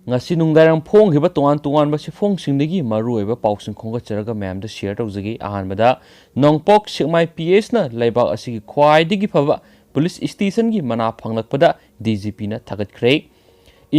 ngasi nungdairang phong hiba tongan ba sifong singdagi maru oiba pausing khonga charaga ma'am da share tawjagi ahanbada nongpok sikmai PS na laibak asigi khwaidigi phaba police station gi mana phanglakpada DGP na thagatkhrei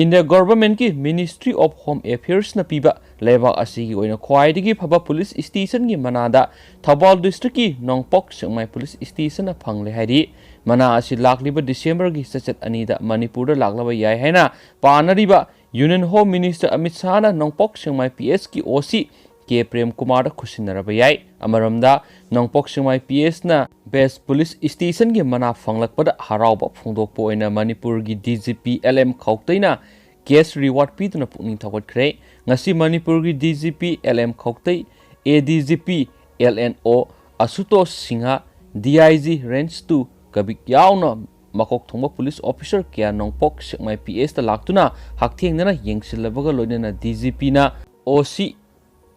India government ki Ministry of Home Affairs na piba laibak asigi oina khwaidigi phaba police station gi manada Thabal district ki nongpok sikmai police station na phangle hairi mana asi lakliba December gi sachet anida Manipur da laklaba yai haina panariba Union Home Minister Amit Shah na Nongpok Singmai PS ki OC K Prem Kumar da khusinaraba yai amaramda Nongpok Singmai PS na Best Police Station gi mana phanglakpada harauba phongdokpo oina Manipur gi DGP LM Khawtaina cash reward piduna pukning thawatkhre ngasi Manipur gi DGP LM Khawtai ADGP LNO Asutosh Singha DIG Range 2 kabik yauna makok thongba police officer kya nongpok sikmai PS ta laktuna hakthengna yengsilabaga loinana DGP na OC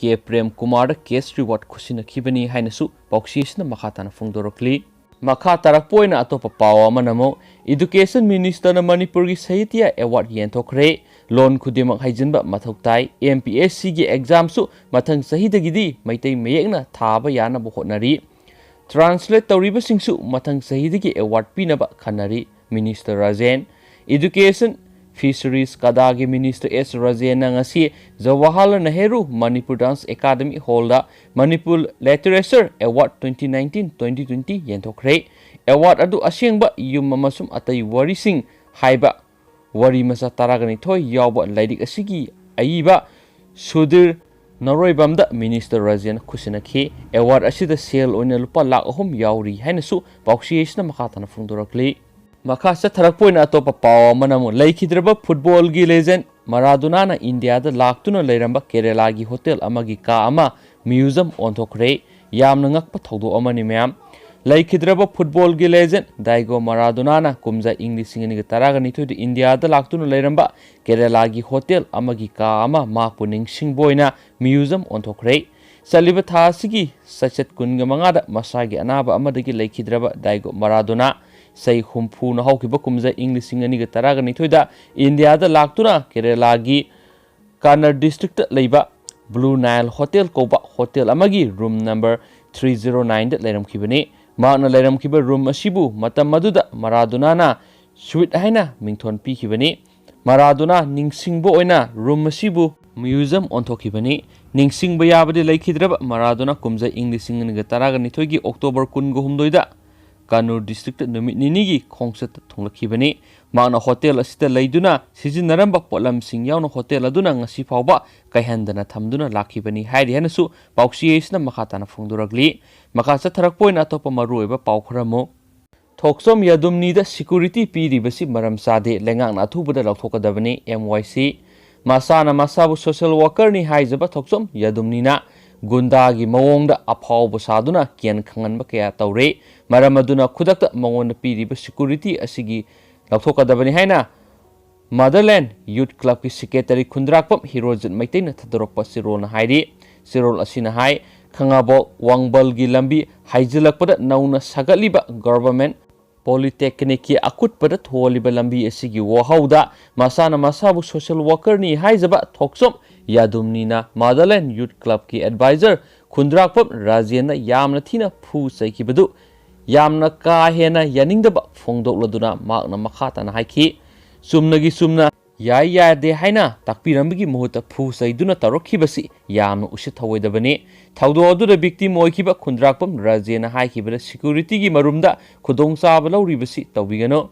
K Prem Kumar da case reward khusina khibani hainasu pauksisna makhatana phongdorokli makha tarakpoina atopa pawa manamo education minister na Manipur gi sahitya award yenthokre loan khudimak haijinba mathoktai MPSC gi exam su mathang sahidagidi maitai meyekna thaba yana bo hotnari Translate tawriba singsu mathang sahidagi award pinaba khanari Minister Rajen Education Fisheries Kadagi Minister S Rajen na ngasi Jawaharlal Nehru Manipur Dance Academy Hall da Manipur Literature Award 2019-2020 yenthokre award adu asengba yum amasum atai wari sing haiba wari masa taragani thoi yawba laidik asigi aiba Sudir Naroibamda Minister Rajan Kusinaki award asida sale oina lupa lakh ahum yauri hainasu pauksiyesna makhatana phongdorakli makasa tharakpoina atopa pawa manamu laikhidraba football gi legend Maradona na India da laktuna leiramba Kerala gi hotel amagi ka ama museum onthokre yamna ngakpa thawdo amani ma'am laikhidraba football gi legend Diego Maradona na kumja English singani taragani thodi India da laktuna leiramba Kerala gi hotel amagi ka ama mapuning singboina museum onthokre saliba thasigi sachet kunga mangada masagi anaba amadagi laikhidraba Diego Maradona sai humpu na hawkiba kumja English singani taragani thoida India da laktuna Kerala gi Kannur district leiba Blue Nile Hotel koba hotel amagi room number 309 da leiram khibani Maana Lairam Kiba room Asibu, Matamaduda, Maradona na Sweet Haina, Mington P. Kibani, Maradona, Ningsingbo Oina, room Asibu, Museum on Tokibani, Ningsing Bayabadi Lake Hidraba, Maradona, Kumza English singing Gataraga Nitogi, October Kungo Humdoida, Kannur district Ninigi, Kongset Tongakibani, Maana Hotel Asita Laiduna, Sizin Naramba Polam Sing Yano Hotel Aduna, Sipauba, Kaihandana Tamduna, Lakibani, Heidi Hanasu, Pauksiesna Makatana Fungduragli. Makasa tharakpoin atopa maruiba paukramo thoksom yadumni da security piribasi maram sade lengang na thubada laukthokadabani MYC masana masabu social worker ni haijaba thoksom yadumni na gunda gi mawongda aphawba saduna kian khanganba kaya tawre maram aduna khudakta mawon piriba security asigi laukthokadabani haina Motherland Youth Club ki secretary Khundrakpam Hirojin Maitaina Thadorokpa Sirol hairi Sirol asina hai Khangabo Wangbal gi lambi haijilakpada nauna sagatliba government polytechnic ki akutpada tholiba lambi asigi wahauda masana masabu social worker ni haijaba thoksom yadumni na Motherland Youth Club ki advisor Khundrakpam Rajena yamna thina phu saikibadu yamna ka hena yaningdaba phongdokladuna makna makhatana haiki sumnagi sumna yai de haina takpirambi muhuta phu saiduna tarokhibasi yamna usithawoidabani thawdo aduda victim oikiba Khundrakpam Rajena haikibada security gi marumda khudongchaba lauribasi tawbigano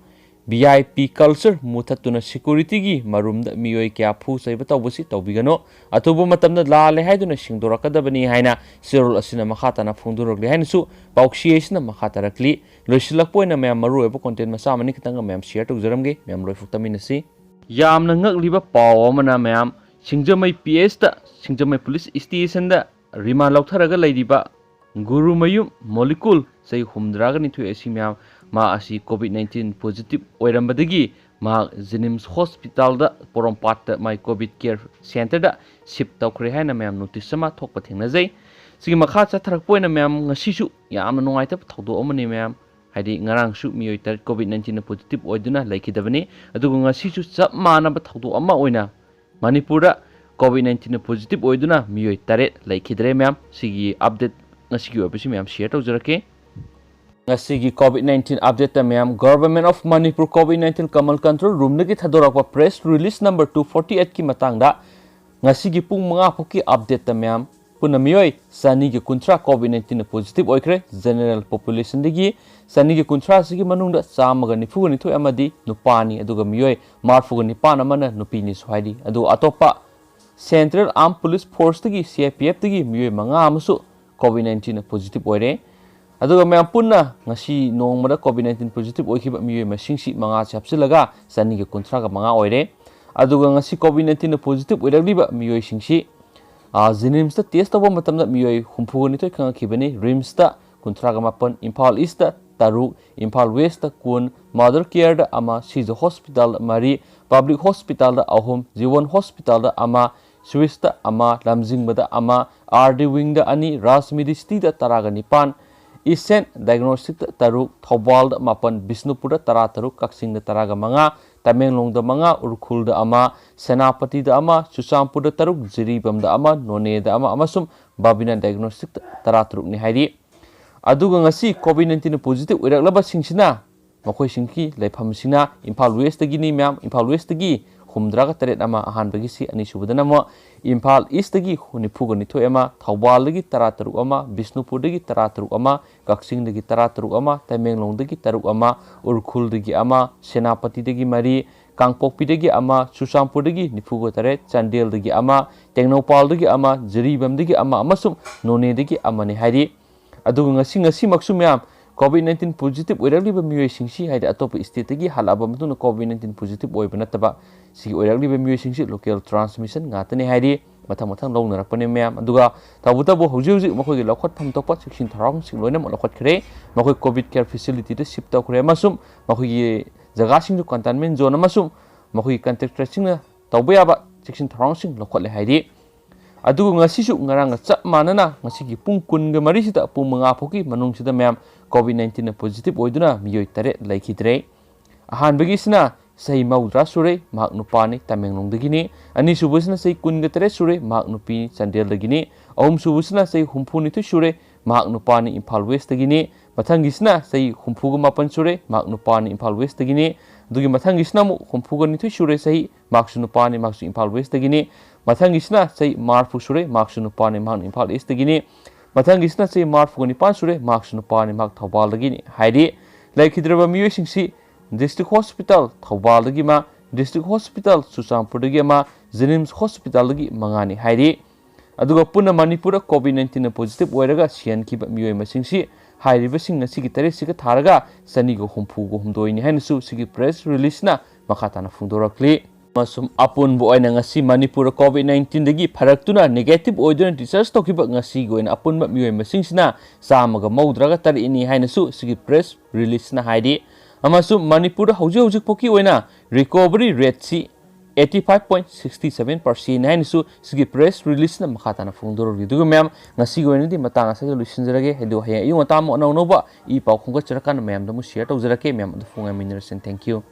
VIP culture muthatuna security gi marumda miyoi kya phu saiba tawbasi tawbigano atubu matamna lale haiduna singdorakadabani haina sirol asina makhatana phungdurokli hainasu pauksiyesna makhatarakli loisilakpoina mem marueba content masamani kitanga mem share tawjaramge mem loifuktaminasi yamna ngakliba paw amana mem singjamai PS ta singjamai police station da rima lautharaga leidiba guru mayum molecule sei humdraga nithu esi mem ma asi COVID-19 positive oirambadagi ma Jenims Hospital da Porompat mai COVID care center da ship tawkhre haina mem notice sama thokpa thengnajai sigi makha cha tharakpoina mem ngasisu yamna nungaita thawdo amani mem haidi ngarang su miyoi tar COVID-19 positive oiduna laikidabani adugu ngasisu chap manaba thawdo ama oina Manipura COVID-19 positive oiduna mioi taret laikhidre ma'am सिगी update ngasigi obisi ma'am share tawjarake ngasigi COVID-19 update ta ma'am Government of Manipur COVID-19 Kamal Control Room nagi thadorakwa press release number 248 ki matangda ngasigi pung mga phuki update ta ma'am puna mioi sani gi kuntra COVID-19 positive oikre general population digi sani gi kuntra sigi manungda chamaga nifu ni thoi amadi nupani aduga mioi marfuga nipan amana nupini swaidi adu atopa Central Armed Police Force tagi CIPF tagi mioi manga amasu COVID-19 positive oire aduga ma'am पुन्ना ngasi nongmada COVID-19 positive oikhiba mioi masingsi manga chapsilaga sani gi kuntra ga manga oire aduga ngasi COVID-19 positive oiragliba mioi singsi Jenims ta test tawba matamda mioi humphugani toi khanga khibani Rims ta kunthraga mapan Imphal East ta taru Imphal West ta kun Mother Care da ama Sijo Hospital mari Public Hospital da ahum Jiwan Hospital da ama Swiss ta ama Lamjing da ama RD Wing da ani Rasmidi City da taraga nipan Isen Diagnostic da taru Thobal da mapan Bisnupur da tara taru Kaksing da taraga manga Tamenglong da manga Urkhul da ama Senapati da ama Susampur da taruk Jiribam da ama None da ama amasum Babina Diagnostic tara taruk ni haidi aduga ngasi COVID-19 positive oiraklaba singsina makoi singki leifam sina Imphal West tagi ni ma'am Imphal West tagi humdraga taret ama ahan bagi si ani subadana mo Imphal East tagi hunifuga ni thoi ama Thawbal dagi tara taruk ama Bisnupur dagi tara taruk ama Kaksing dagi tara taruk ama Tamenglong dagi taruk ama Urkhul dagi ama Senapati dagi mari Kangpokpi dagi ama Susampur dagi nifuga taret Chandel dagi ama Tengnopal dagi ama Jiribam dagi ama amasum None dagi ama ni haidi aduga ngasi maksu ma'am COVID-19 positive oiragliba mioi singsi haida atop state tagi halaba matuna COVID-19 positive oiba nataba sigi oiragliba mioi singsi local transmission ngatani haidi mathang longnarakpane ma'am aduga tabutabo hauji makoi lakhot pham tokpa section tharang sing loina lakhot khre makoi covid care facility te shift tawkhre masum makoi jaga sing containment zone masum makoi contact tracing na tawbayaba section tharang sing lakhot le haidi aduga ngasisu ngarang chap manana ngasigi pung kun ga mari sita pung manga phoki manung sida ma'am COVID-19 positive oiduna mioi tare laikhidre ahan bagi sina sei maudra sure mak nupani Tamenglong dagini ani subusna sei kun ga tare sure mak nupi Chandel dagini ahum subusna sei humphuni thu sure mak nupani Imphal West dagini mathangisna sei humpuga mapan sure mak nupani Imphal West dagini dugi mathangisna mu humpuga ni thu sure sei mak sunupani mak su Imphal West dagini mathangisna sei marfu sure mak sunupani mak Imphal East dagini mathangisna sei marfu ni pan sure mak sunupani mak Thawbal dagini haidi laikhidraba mioi singsi District Hospital Thawbal dagi ma District Hospital Susampur dagi ma Jenims Hospital dagi mangani haidi aduga puna Manipur COVID-19 positive oiraga sian ki mioi masingsi hairiba sing ngasi gi tare siga tharaga sani go humpu go humdoini hainasu sigi press release na makata na phungdorakli masum apun bo oina ngasi Manipur COVID-19 dagi pharaktuna negative oiduna research tokiba ngasi go ina apun ba mioi masingsina samaga maudraga tari ini hainasu sigi press release na haidi amasum Manipur hauji poki oina recovery rate si 85.67% hainasu sigi press release na makata na phungdor video ma'am ngasi go ina di matanga sa lusinjarage hedo haya yu atamo no ba I pau khungka charakan ma'am damu share tawjarake ma'am adu funga mineration thank you